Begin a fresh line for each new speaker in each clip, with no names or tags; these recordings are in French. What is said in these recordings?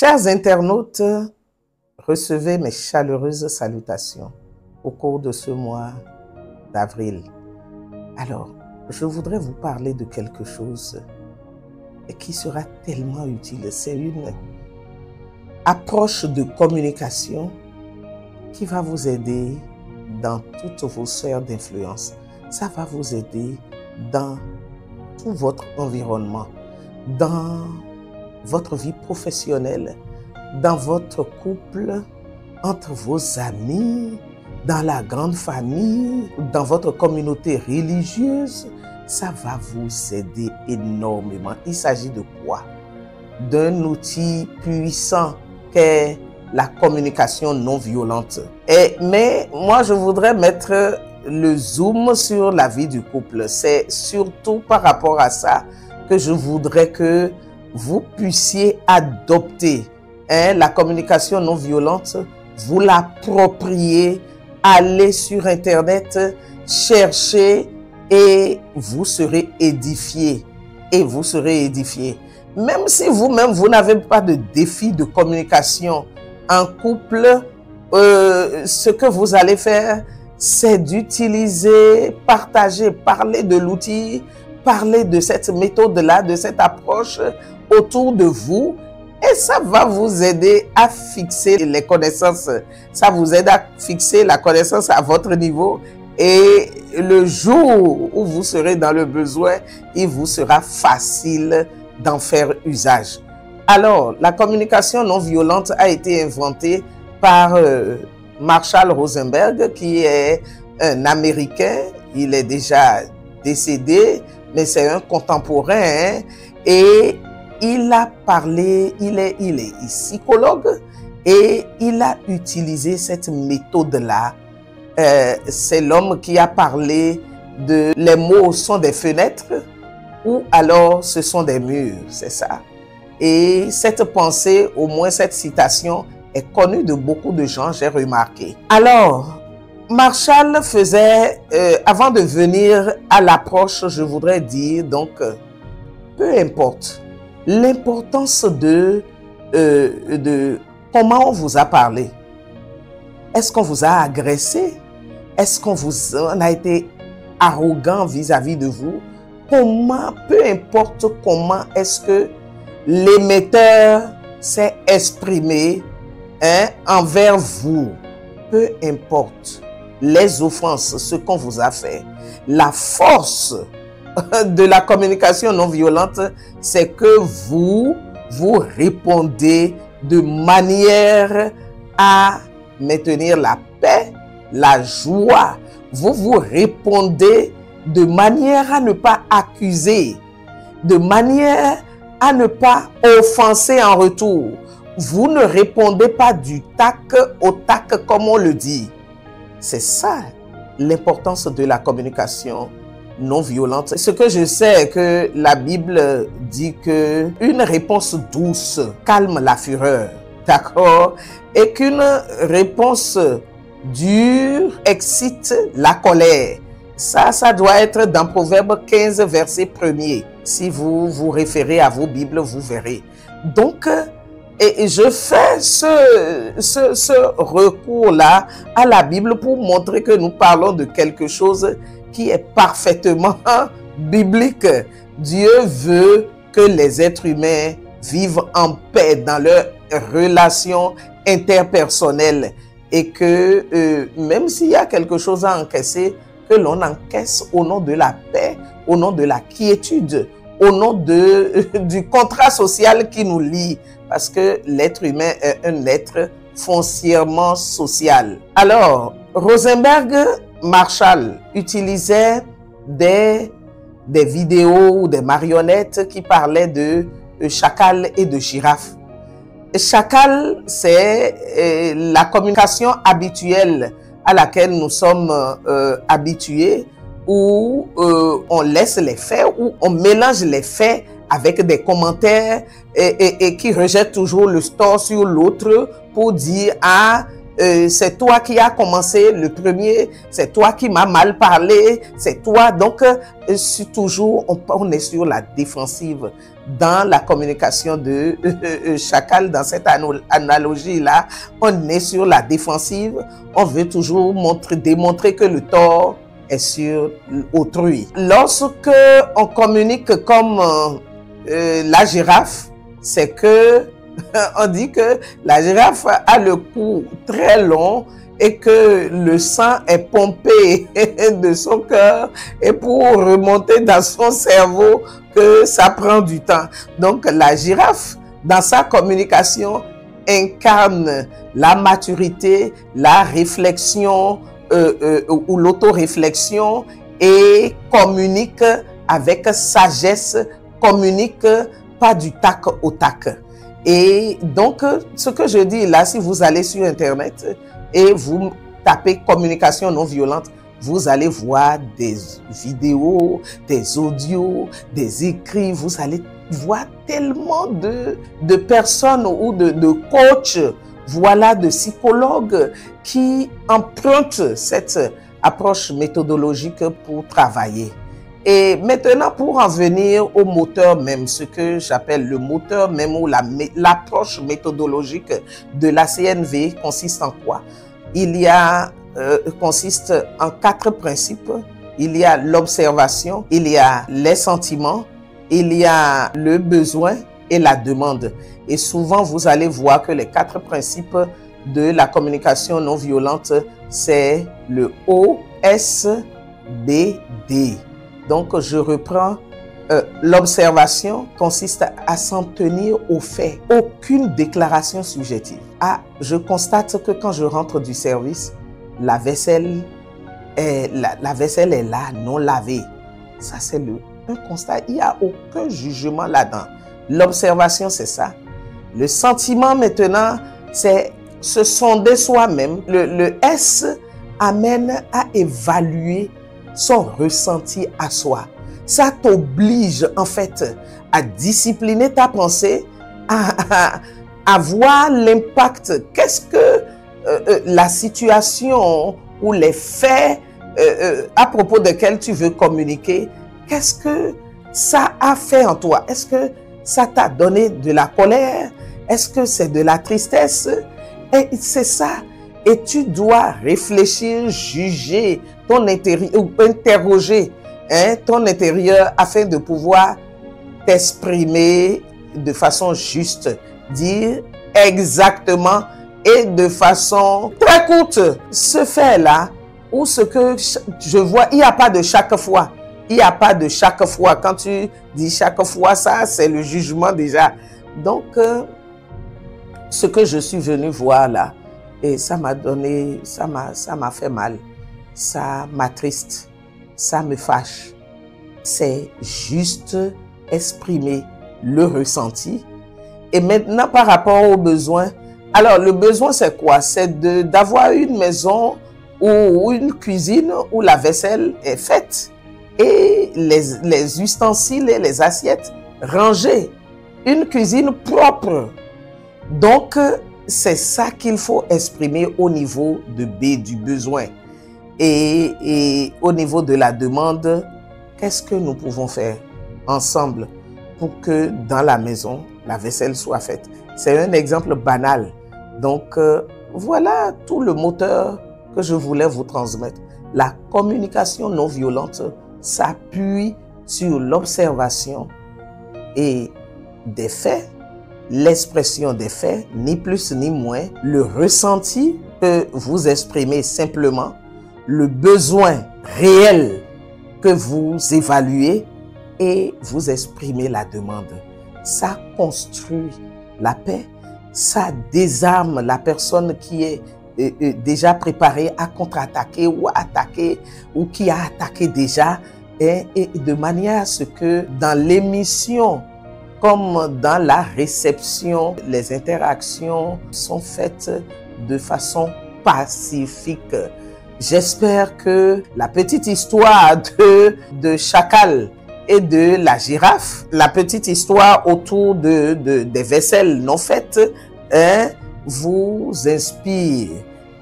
Chers internautes, recevez mes chaleureuses salutations au cours de ce mois d'avril. Alors, je voudrais vous parler de quelque chose qui sera tellement utile. C'est une approche de communication qui va vous aider dans toutes vos sphères d'influence. Ça va vous aider dans tout votre environnement, dans votre vie professionnelle, dans votre couple, entre vos amis, dans la grande famille, dans votre communauté religieuse. Ça va vous aider énormément. Il s'agit de quoi? D'un outil puissant qu'est la communication non violente. Mais moi, je voudrais mettre le zoom sur la vie du couple. C'est surtout par rapport à ça que je voudrais que vous puissiez adopter la communication non violente, vous l'approprier, aller sur Internet, chercher et vous serez édifié. Et vous serez édifié. Même si vous-même, vous n'avez pas de défi de communication en couple, ce que vous allez faire, c'est d'utiliser, partager, parler de l'outil, parler de cette méthode-là, de cette approche autour de vous. Et ça va vous aider à fixer les connaissances. Ça vous aide à fixer la connaissance à votre niveau. Et le jour où vous serez dans le besoin, il vous sera facile d'en faire usage. Alors, la communication non violente a été inventée par Marshall Rosenberg, qui est un Américain. Il est déjà décédé, mais c'est un contemporain. Et il a parlé, il est psychologue et il a utilisé cette méthode-là. C'est l'homme qui a parlé de les mots sont des fenêtres ou alors ce sont des murs, c'est ça. Et cette pensée, au moins cette citation, est connue de beaucoup de gens, j'ai remarqué. Alors, Marshall faisait, avant de venir à l'approche, je voudrais dire, donc, peu importe, l'importance de comment on vous a parlé. Est-ce qu'on vous a agressé? Est-ce qu'on a été arrogant vis-à-vis de vous? Comment, peu importe comment est-ce que l'émetteur s'est exprimé envers vous, peu importe les offenses, ce qu'on vous a fait, la force de la communication non violente, c'est que vous répondez de manière à maintenir la paix, la joie. Vous répondez de manière à ne pas accuser, de manière à ne pas offenser en retour. Vous ne répondez pas du tac au tac comme on le dit. C'est ça l'importance de la communication non violente. Ce que je sais, que la Bible dit que une réponse douce calme la fureur, d'accord? Et qu'une réponse dure excite la colère. Ça doit être dans Proverbe 15, verset 1er. Si vous vous référez à vos Bibles, vous verrez. Donc, et je fais ce recours-là à la Bible pour montrer que nous parlons de quelque chose qui est parfaitement biblique. Dieu veut que les êtres humains vivent en paix dans leurs relations interpersonnelles et que même s'il y a quelque chose à encaisser, que l'on encaisse au nom de la paix, au nom de la quiétude, au nom du contrat social qui nous lie, parce que l'être humain est un être foncièrement social. Alors, Rosenberg, Marshall utilisait des vidéos ou des marionnettes qui parlaient de chacal et de girafe. Chacal, c'est la communication habituelle à laquelle nous sommes habitués, où on laisse les faits, où on mélange les faits avec des commentaires et qui rejettent toujours le tort sur l'autre pour dire « Ah, c'est toi qui as commencé le premier, c'est toi qui m'as mal parlé, c'est toi. Donc, toujours, on est sur la défensive dans la communication de chacal, dans cette analogie-là. On est sur la défensive, on veut toujours démontrer que le tort est sur autrui. Lorsque on communique comme la girafe, c'est que on dit que la girafe a le cou très long et que le sang est pompé de son cœur et pour remonter dans son cerveau que ça prend du temps. Donc la girafe, dans sa communication, incarne la maturité, la réflexion ou l'autoréflexion et communique avec sagesse, communique pas du tac au tac. Et donc, ce que je dis là, si vous allez sur Internet et vous tapez communication non violente, vous allez voir des vidéos, des audios, des écrits, vous allez voir tellement de personnes ou de coachs, voilà, de psychologues qui empruntent cette approche méthodologique pour travailler. Et maintenant, pour en venir au moteur même, ce que j'appelle le moteur même ou l'approche méthodologique de la CNV consiste en quoi? Il consiste en 4 principes. Il y a l'observation, il y a les sentiments, il y a le besoin et la demande. Et souvent, vous allez voir que les 4 principes de la communication non violente, c'est le OSBD. Donc, je reprends. L'observation consiste à s'en tenir aux faits. Aucune déclaration subjective. Ah, je constate que quand je rentre du service, la vaisselle est là, non lavée. Ça, c'est un constat. Il n'y a aucun jugement là-dedans. L'observation, c'est ça. Le sentiment, maintenant, c'est se sonder soi-même. Le S amène à évaluer son ressenti à soi. Ça t'oblige en fait à discipliner ta pensée, à voir l'impact. Qu'est-ce que la situation ou les faits à propos desquels tu veux communiquer, qu'est-ce que ça a fait en toi? Est-ce que ça t'a donné de la colère? Est-ce que c'est de la tristesse? Et c'est ça. Et tu dois réfléchir, juger ton intérieur, ou interroger ton intérieur afin de pouvoir t'exprimer de façon juste, dire exactement et de façon très courte. Ce fait-là, ou ce que je vois, il n'y a pas de chaque fois. Il n'y a pas de chaque fois. Quand tu dis chaque fois, ça, c'est le jugement déjà. Donc, ce que je suis venu voir là, et ça m'a donné, ça m'a fait mal, ça m'attriste, ça me fâche. C'est juste exprimer le ressenti. Et maintenant, par rapport aux besoins, alors le besoin c'est quoi? C'est d'avoir une maison ou une cuisine où la vaisselle est faite et les ustensiles et les assiettes rangées. Une cuisine propre. Donc, c'est ça qu'il faut exprimer au niveau de B, du besoin. Et au niveau de la demande, qu'est-ce que nous pouvons faire ensemble pour que dans la maison, la vaisselle soit faite? C'est un exemple banal. Donc, voilà tout le moteur que je voulais vous transmettre. La communication non violente s'appuie sur l'observation et des faits, l'expression des faits, ni plus ni moins, le ressenti que vous exprimez simplement, le besoin réel que vous évaluez et vous exprimez la demande. Ça construit la paix, ça désarme la personne qui est déjà préparée à contre-attaquer ou à attaquer ou qui a attaqué déjà et de manière à ce que dans l'émission comme dans la réception, les interactions sont faites de façon pacifique. J'espère que la petite histoire de chacal et de la girafe, la petite histoire autour des vaisselles non faites, vous inspire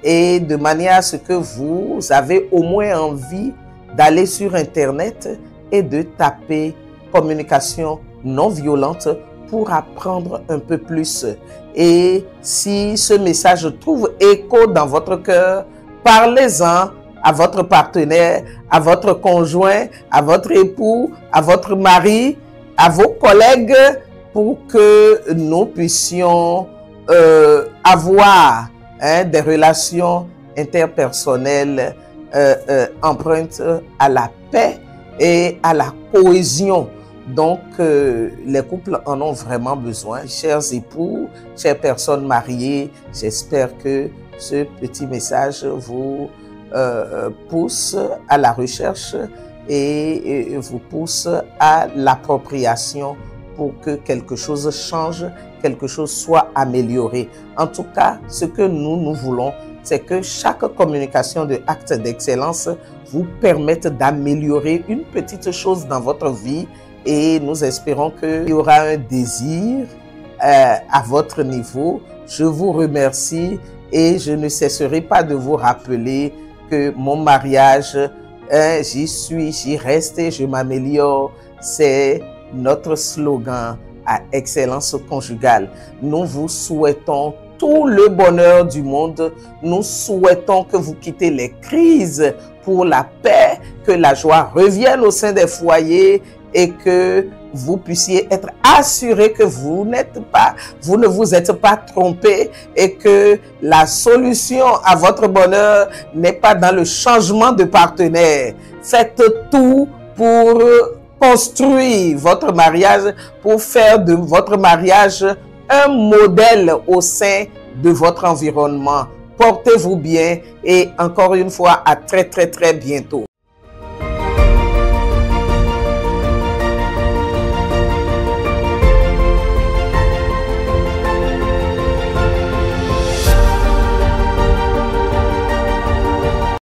et de manière à ce que vous avez au moins envie d'aller sur Internet et de taper communication non violente pour apprendre un peu plus. Et si ce message trouve écho dans votre cœur, parlez-en à votre partenaire, à votre conjoint, à votre époux, à votre mari, à vos collègues, pour que nous puissions avoir des relations interpersonnelles empreintes à la paix et à la cohésion. Donc, les couples en ont vraiment besoin. Chers époux, chères personnes mariées, j'espère que ce petit message vous pousse à la recherche et vous pousse à l'appropriation pour que quelque chose change, quelque chose soit amélioré. En tout cas, ce que nous voulons, c'est que chaque communication de acte d'excellence vous permette d'améliorer une petite chose dans votre vie, et nous espérons qu'il y aura un désir à votre niveau. Je vous remercie et je ne cesserai pas de vous rappeler que mon mariage, j'y suis, j'y reste et je m'améliore. C'est notre slogan à Excellence Conjugale. Nous vous souhaitons tout le bonheur du monde. Nous souhaitons que vous quittez les crises pour la paix, que la joie revienne au sein des foyers et que vous puissiez être assurés que vous ne vous êtes pas trompés et que la solution à votre bonheur n'est pas dans le changement de partenaire. Faites tout pour construire votre mariage, pour faire de votre mariage un modèle au sein de votre environnement. Portez-vous bien et encore une fois, à très bientôt.